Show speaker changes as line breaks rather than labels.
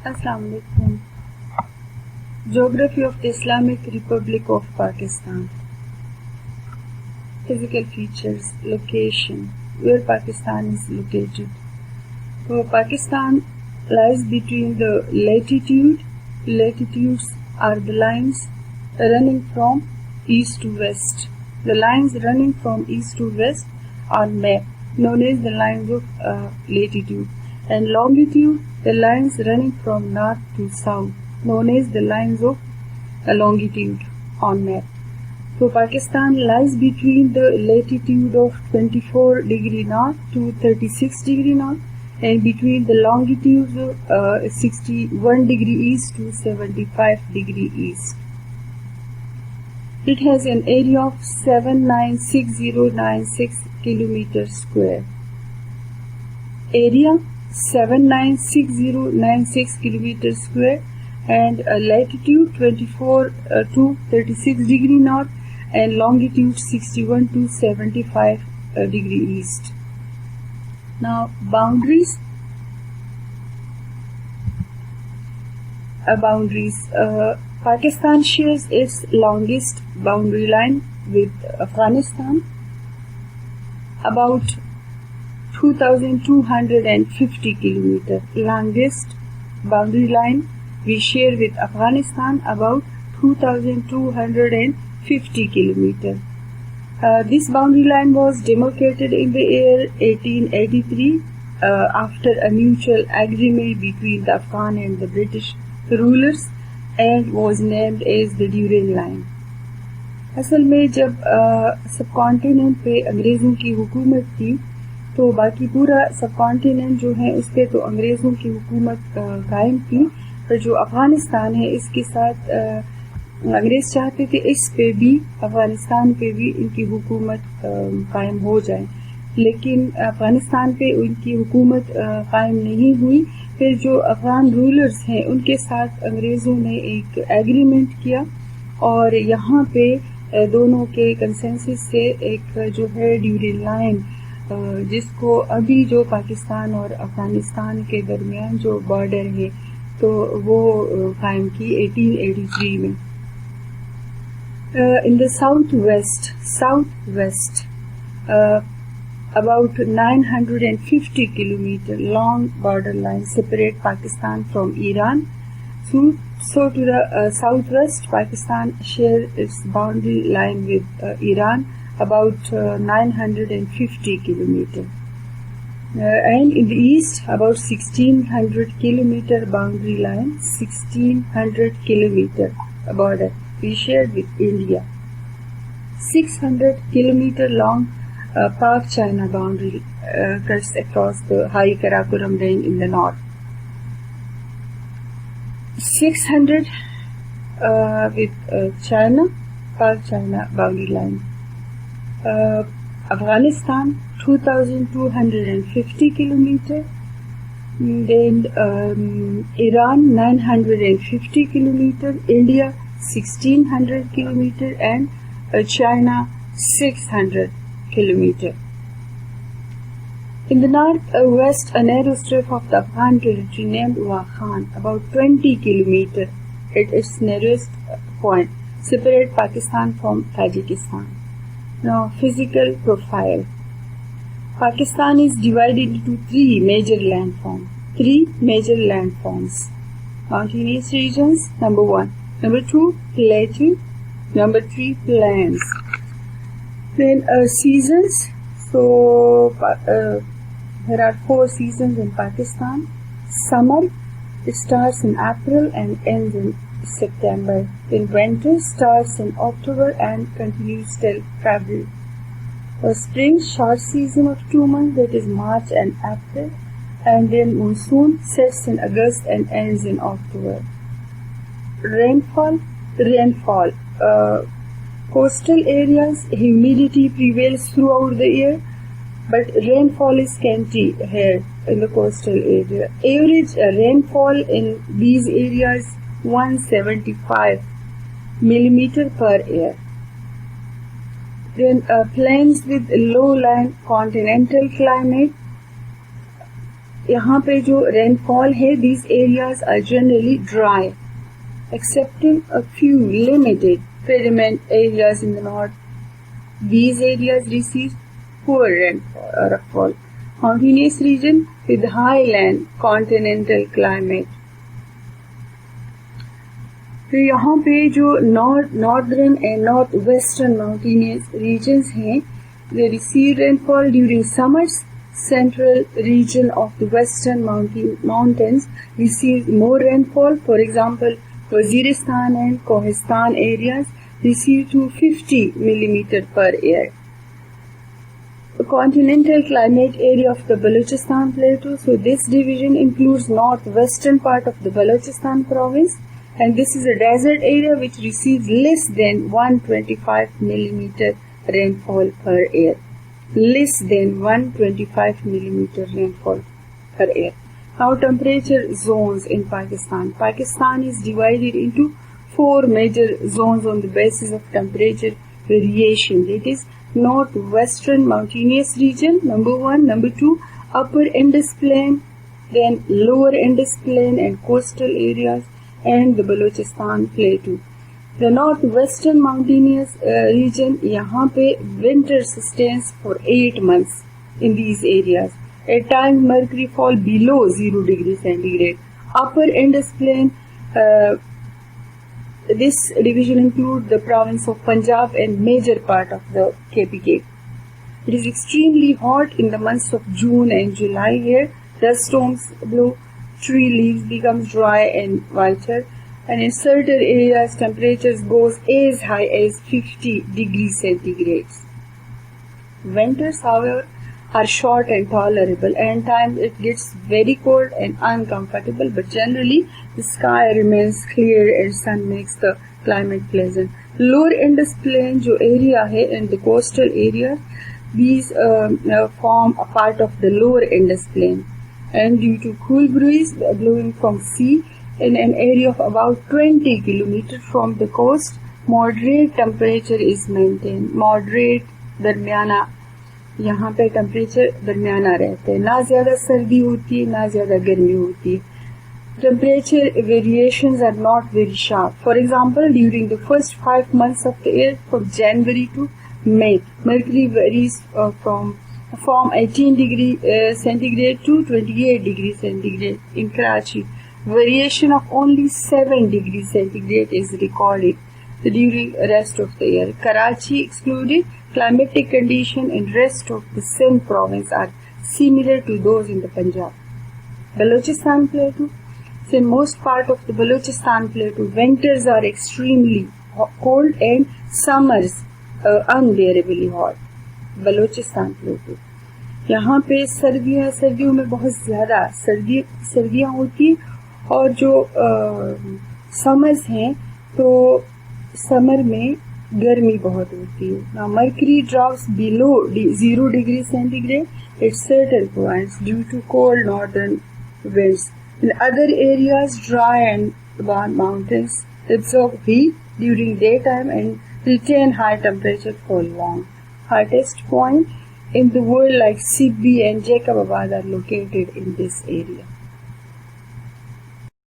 Assalamu alaikum. Geography of the Islamic Republic of Pakistan. Physical features, location, where Pakistan is located. So Pakistan lies between the latitudes are the lines running from east to west. The lines running from east to west are known as the lines of latitude, and longitude, the lines running from north to south, known as the lines of longitude on map. So Pakistan lies between the latitude of 24 degree north to 36 degree north, and between the longitudes of 61 degree east to 75 degree east. It has an area of 796096 kilometers square. Area 796096 kilometers square, and latitude 24 to 36 degree north, and longitude 61 to 75 degree east. Now boundaries. Pakistan shares its longest boundary line with Afghanistan, about 2,250 kilometer. Longest boundary line we share with Afghanistan, about 2,250 kilometer. This boundary line was demarcated in the year 1883 after a mutual agreement between the Afghan and the British rulers, and was named as the Durand Line. असल में जब सब continent पे अंग्रेज़ों की हुकूमत थी, तो बाकी पूरा सब कॉन्टिनेंट जो है उस पे तो अंग्रेज़ों की हुकूमत कायम थी, पर जो अफ़गानिस्तान है इसके साथ अंग्रेज़ चाहते थे इस पे भी, अफ़गानिस्तान पे भी इनकी हुकूमत कायम हो जाए, लेकिन अफ़गानिस्तान पे उनकी हुकूमत कायम नहीं हुई। फिर जो अफ़गान रूलर्स हैं उनके साथ अंग्रेज़ों ने एक एग्रीमेंट किया, और यहाँ पे दोनों के कंसेंसस से एक जो है ड्यूरेंड लाइन, जिसको अभी जो पाकिस्तान और अफ़गानिस्तान के दरमियान जो बॉर्डर है तो वो कायम की 1883 में। In the southwest, about 950 kilometer long border line separate Pakistan from Iran. So to the southwest, Pakistan shares its boundary line with Iran, about 950 kilometer. And in the east, about 1600 kilometer boundary line, 1600 kilometer border we shared with India. 600 kilometer long Pak-China boundary cuts across the high Karakoram range in the north. 600 with China, Pak-China boundary line. Afghanistan 2,250 kilometer. Then Iran 950 kilometer, India 1,600 kilometer, and China 600 kilometer. In the northwest, a narrow strip of the Afghan territory named Wakhan, about 20 kilometer at its narrowest point, separate Pakistan from Tajikistan. Now, physical profile. Pakistan is divided into three major landforms. Mountainous regions, number 1. Number 2, plateau. Number 3, plains. Then seasons. So there are 4 seasons in Pakistan. Summer, it starts in April and ends in September. Then winter starts in October and continues till February. Spring, short season of 2 months, that is March and April. And then monsoon sets in August and ends in October. Rainfall. Coastal areas, humidity prevails throughout the year, but rainfall is scanty here in the coastal area. Average rainfall in these areas 175 millimeter per year. Then plains with lowland continental climate. यहाँ पे जो rainfall है, these areas are generally dry, excepting a few limited predicament areas in the north. These areas receive poor rainfall. Mountainous region with highland continental climate. तो यहाँ पे जो northern and northwestern mountainous regions हैं, they receive rainfall during summers. Central region of the western mountains receives more rainfall. For example, Waziristan and Kohistan areas receive to 50 millimeter per year. The continental climate area of the Balochistan plateau. So this division includes northwestern part of the Balochistan province, and this is a desert area which receives less than 125 millimeter rainfall per year. Less than 125 millimeter rainfall per year. Now temperature zones in Pakistan. Pakistan is divided into 4 major zones on the basis of temperature variation. It is northwestern mountainous region, number 1, number 2, upper Indus plain, then lower Indus plain and coastal areas, and the Balochistan plateau. The northwestern mountainous region, यहाँ पे winter sustains for 8 months in these areas. At times mercury fall below 0 degrees centigrade. Upper Indus plain, this division includes the province of Punjab and major part of the KPK. It is extremely hot in the months of June and July here. Dust storms blow, tree leaves becomes dry and whiter. And in certain areas, temperatures goes as high as 50 degrees centigrade. Winters, however, are short and tolerable, and times it gets very cold and uncomfortable, but generally the sky remains clear and sun makes the climate pleasant. Lower Indus plain जो area है and the coastal areas, these form a part of the lower Indus plain, and due to cool breeze blowing from sea, in an area of about 20 kilometers from the coast, moderate temperature is maintained. Moderate दरमियाना, यहाँ पे temperature दरमियाना रहते हैं, ना ज़्यादा सर्दी होती है ना ज़्यादा गर्मी होती है. Temperature variations are not very sharp. For example, during the first 5 months of the year, from January to May, mercury varies from 18 degrees centigrade to 28 degrees centigrade in Karachi. Variation of only 7 degrees centigrade is recorded during the rest of the year. Karachi excluded, climatic condition in rest of the Sindh province are similar to those in the Punjab. Balochistan plateau. In most part of the Balochistan plateau, winters are extremely cold and summers unbearably hot. Balochistan plateau. यहाँ पे सर्दियों में बहुत ज़्यादा सर्दियाँ होती हैं, और जो समर्स हैं तो समर में गर्मी बहुत होती है. Now mercury drops below 0 degrees centigrade at certain points due to cold northern winds. In other areas, dry and warm mountains absorb heat during daytime and retain high temperature for long. Hottest point in the world like Sibbi and Jacobabad are located in this area.